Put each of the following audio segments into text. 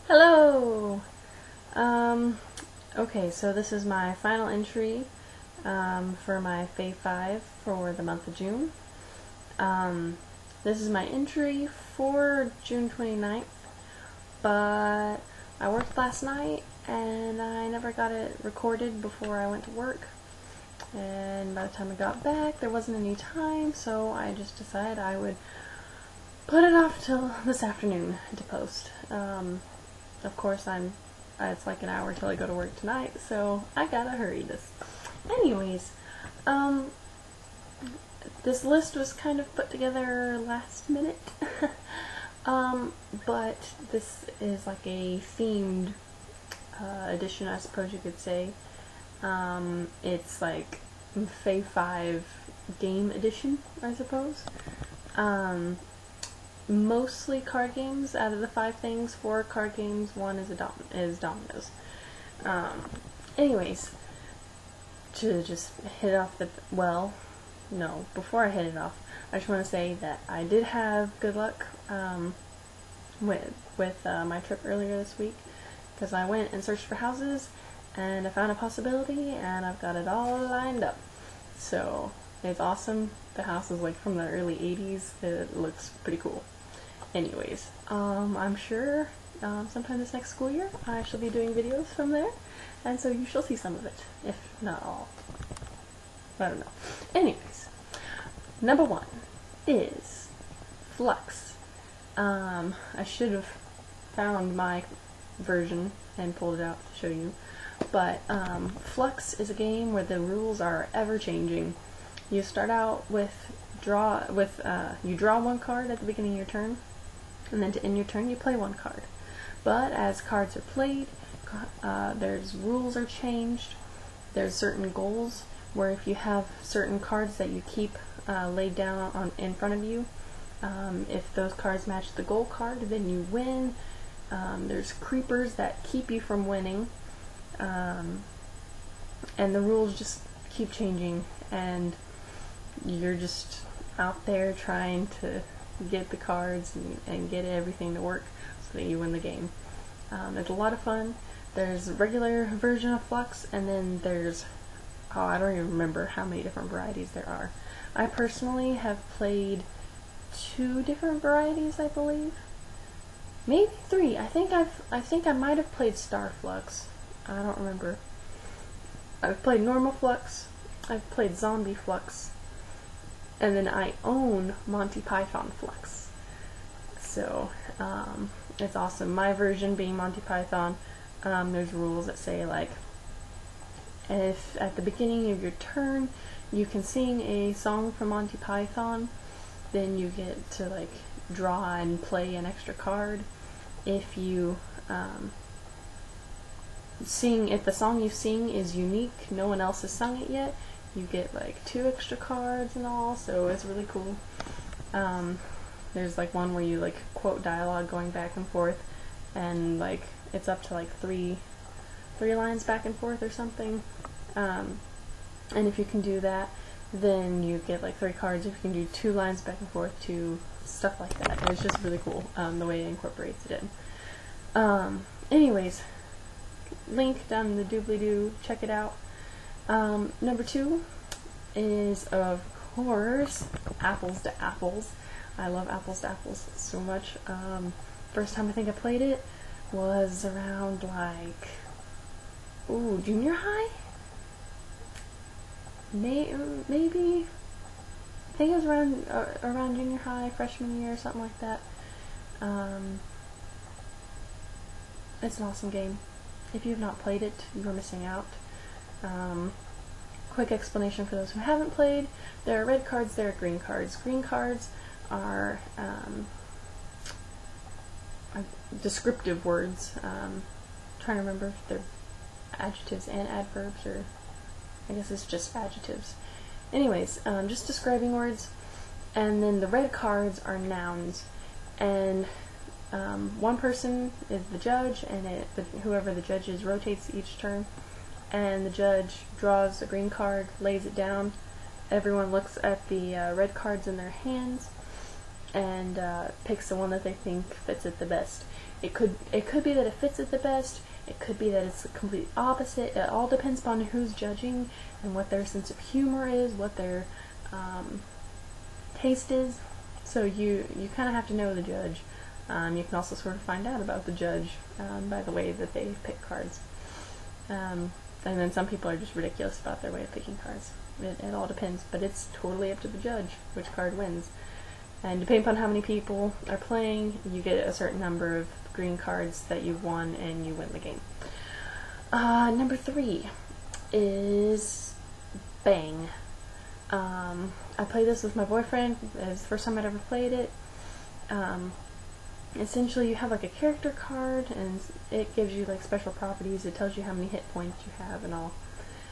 Hello! Okay, so this is my final entry for my Fave 5 for the month of June. This is my entry for June 29th, but I worked last night and I never got it recorded before I went to work. And by the time I got back, there wasn't any time, so I just decided I would put it off till this afternoon to post. Of course, it's like an hour till I go to work tonight, so I gotta hurry this. Anyways, this list was kind of put together last minute, but this is like a themed edition, I suppose you could say. It's like Fave 5 game edition, I suppose. Mostly card games. Out of the 5 things, 4 card games, 1 is dominoes. Anyways, to just hit off before I hit it off, I just want to say that I did have good luck with my trip earlier this week, because I went and searched for houses and I found a possibility and I've got it all lined up. So it's awesome. The house is like from the early 80s. It looks pretty cool. Anyways, I'm sure sometime this next school year I shall be doing videos from there, and so you shall see some of it, if not all. I don't know. Anyways, number 1 is Fluxx. I should have found my version and pulled it out to show you, but Fluxx is a game where the rules are ever changing. You start out with you draw 1 card at the beginning of your turn, and then to end your turn you play 1 card. But as cards are played, there's rules are changed. There's certain goals where if you have certain cards that you keep laid down in front of you, if those cards match the goal card, then you win. There's creepers that keep you from winning, and the rules just keep changing, and you're just out there trying to get the cards and get everything to work so that you win the game. It's a lot of fun. There's a regular version of Fluxx, and then there's, I don't even remember how many different varieties there are. I personally have played 2 different varieties, I believe. Maybe 3. I think I might have played Star Fluxx. I don't remember. I've played normal Fluxx. I've played Zombie Fluxx. And then I own Monty Python Fluxx. So, it's awesome. My version being Monty Python, there's rules that say, like, if at the beginning of your turn you can sing a song from Monty Python, then you get to, like, draw and play an extra card. If you if the song you sing is unique, no one else has sung it yet, you get like 2 extra cards and all, so it's really cool. There's like one where you like quote dialogue going back and forth, and like it's up to like 3 lines back and forth or something. And if you can do that, then you get like 3 cards. If you can do 2 lines back and forth, 2 stuff like that. And it's just really cool, the way it incorporates it in. Anyways, link down in the doobly-doo, check it out. Number 2 is, of course, Apples to Apples. I love Apples to Apples so much. First time I think I played it was around like, junior high? Maybe? I think it was around junior high, freshman year, something like that. It's an awesome game. If you have not played it, you are missing out. Quick explanation for those who haven't played: there are red cards, there are green cards. Green cards are descriptive words. Trying to remember if they're adjectives and adverbs, or I guess it's just adjectives. Anyways, just describing words. And then the red cards are nouns, and one person is the judge, and whoever the judge is rotates each turn, and the judge draws a green card, lays it down. Everyone looks at the red cards in their hands, and picks the one that they think fits it the best. It could be that it fits it the best. It could be that it's the complete opposite. It all depends upon who's judging and what their sense of humor is, what their taste is. So you kind of have to know the judge. You can also sort of find out about the judge by the way that they pick cards. And then some people are just ridiculous about their way of picking cards. It all depends, but it's totally up to the judge which card wins. And depending upon how many people are playing, you get a certain number of green cards that you've won and you win the game. Number 3 is Bang. I played this with my boyfriend. It was the first time I'd ever played it. Essentially you have like a character card, and it gives you like special properties. It tells you how many hit points you have and all.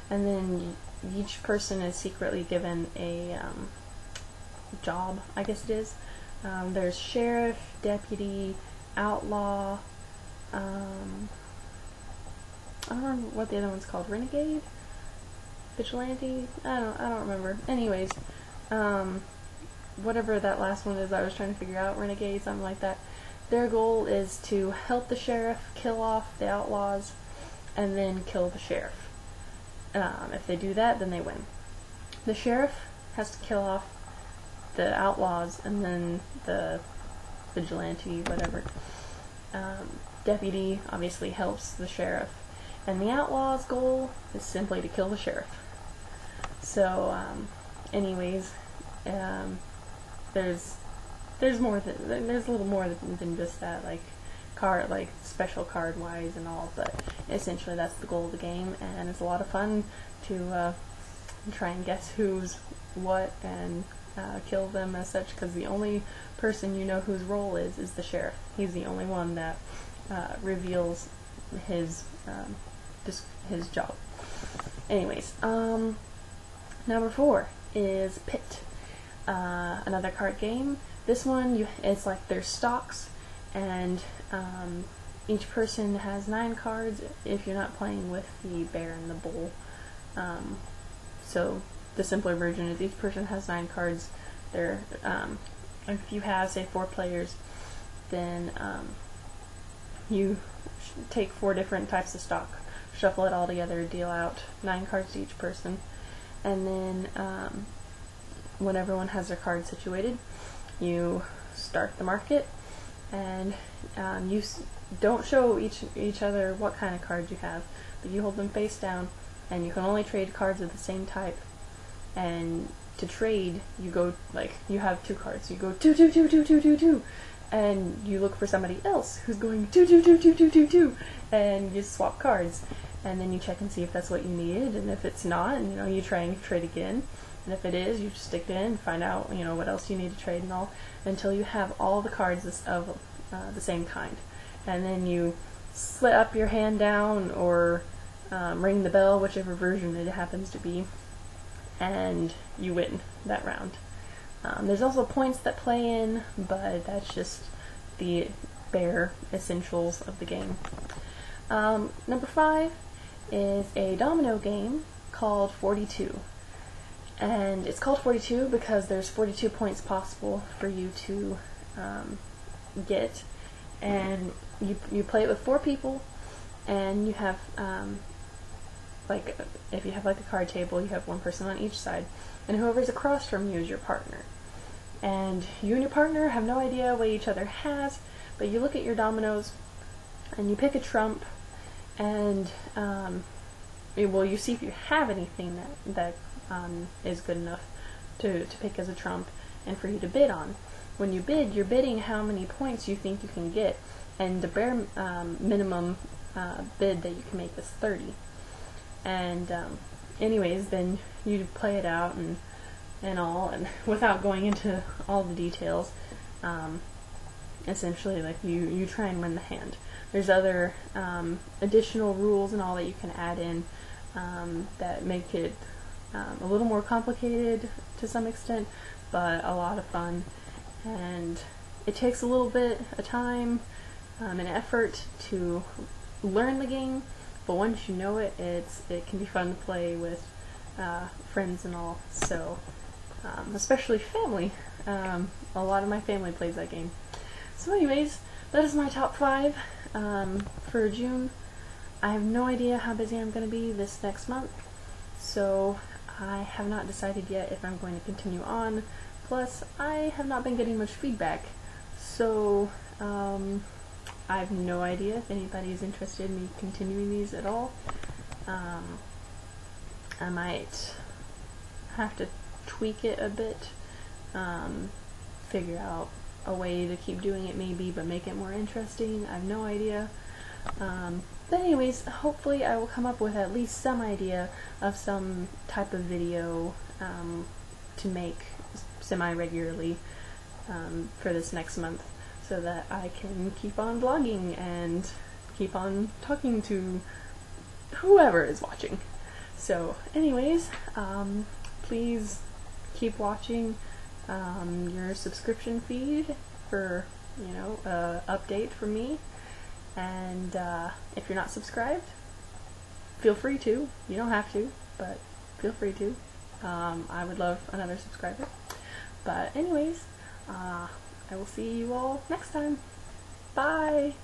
And then each person is secretly given a job, I guess it is. There's sheriff, deputy, outlaw, I don't remember what the other one's called, renegade? Vigilante? I don't remember. Anyways, whatever that last one is I was trying to figure out, renegade, something like that. Their goal is to help the sheriff, kill off the outlaws, and then kill the sheriff. If they do that, then they win. The sheriff has to kill off the outlaws, and then the vigilante, whatever. Deputy obviously helps the sheriff, and the outlaw's goal is simply to kill the sheriff. So, anyways, there's a little more than just that, like special card wise and all, but essentially that's the goal of the game, and it's a lot of fun to try and guess who's what and kill them as such, because the only person you know whose role is the sheriff. He's the only one that reveals his job. Anyways, number 4 is Pit, another card game. This one, it's like there's stocks, and each person has 9 cards if you're not playing with the bear and the bull. So the simpler version is each person has 9 cards. If you have, say, 4 players, then you take 4 different types of stock, shuffle it all together, deal out 9 cards to each person, and then when everyone has their cards situated, you start the market, and you don't show each other what kind of cards you have, but you hold them face down, and you can only trade cards of the same type. And to trade, you go, like, you have 2 cards, you go 2, 2, 2, 2, 2, 2, 2, and you look for somebody else who's going 2, 2, 2, 2, 2, 2, 2, and you swap cards, and then you check and see if that's what you needed, and if it's not, you try and trade again, and if it is, you just stick it in and find out, what else you need to trade and all, until you have all the cards of the same kind. And then you split up your hand down, or ring the bell, whichever version it happens to be, and you win that round. There's also points that play in, but that's just the bare essentials of the game. Number 5 is a domino game called 42. And it's called 42 because there's 42 points possible for you to get. And you play it with 4 people, and you have if you have like a card table, you have 1 person on each side, and whoever's across from you is your partner. And you and your partner have no idea what each other has, but you look at your dominoes, and you pick a trump, and you see if you have anything that is good enough to pick as a trump and for you to bid on. When you bid, you're bidding how many points you think you can get, and the bare minimum bid that you can make is 30. And anyways, then you play it out and all, and without going into all the details, essentially, like, you try and win the hand. There's other additional rules and all that you can add in that make it a little more complicated to some extent, but a lot of fun. And it takes a little bit of time and effort to learn the game, but once you know it, it can be fun to play with friends and all. So especially family. A lot of my family plays that game. So anyways, that is my top 5 for June. I have no idea how busy I'm going to be this next month, so I have not decided yet if I'm going to continue on. Plus, I have not been getting much feedback, so I have no idea if anybody is interested in me continuing these at all. I might have to tweak it a bit, figure out a way to keep doing it maybe, but make it more interesting. I have no idea. But anyways, hopefully I will come up with at least some idea of some type of video to make semi-regularly for this next month, so that I can keep on vlogging and keep on talking to whoever is watching. So anyways, please keep watching your subscription feed for, you know, update from me. And if you're not subscribed, feel free to. You don't have to, but feel free to. I would love another subscriber. But anyways, I will see you all next time. Bye!